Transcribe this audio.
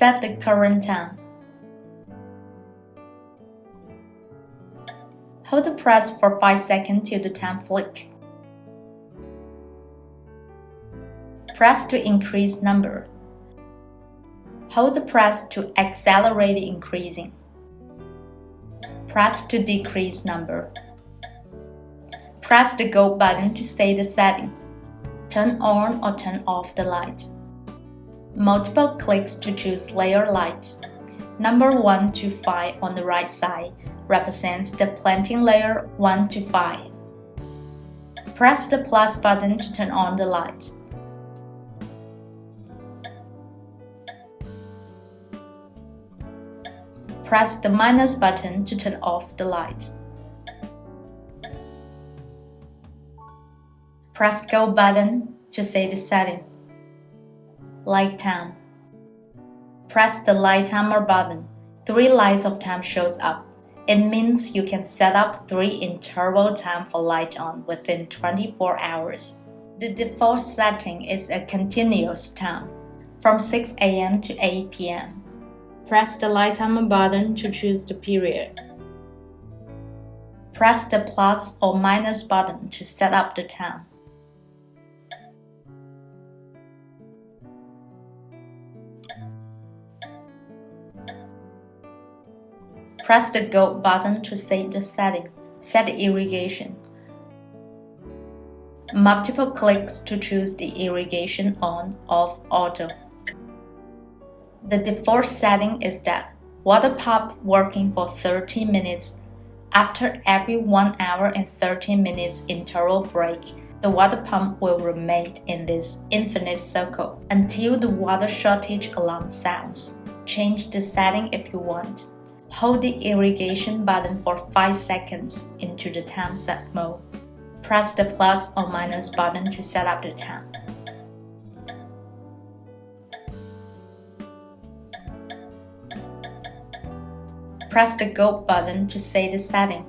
Set the current time. Hold the press for 5 seconds till the time flick. Press to increase number. Hold the press to accelerate increasing. Press to decrease number. Press the go button to set the setting. Turn on or turn off the light. Multiple clicks to choose layer light. Number 1 to 5 on the right side represents the planting layer 1 to 5. Press the plus button to turn on the light. Press the minus button to turn off the light. Press go button to set the setting. Light time. Press the light timer button. 3 lights of time shows up. It means you can set up 3 interval time for light on within 24 hours. The default setting is a continuous time, from 6 a.m. to 8 p.m. Press the light timer button to choose the period. Press the plus or minus button to set up the time. Press the go button to save the setting. Set the irrigation. Multiple clicks to choose the irrigation on, off, auto. The default setting is that water pump working for 30 minutes. After every 1 hour and 30 minutes interval break, the water pump will remain in this infinite circle until the water shortage alarm sounds. Change the setting if you want. Hold the irrigation button for 5 seconds into the time set mode. Press the plus or minus button to set up the time. Press the go button to set the setting.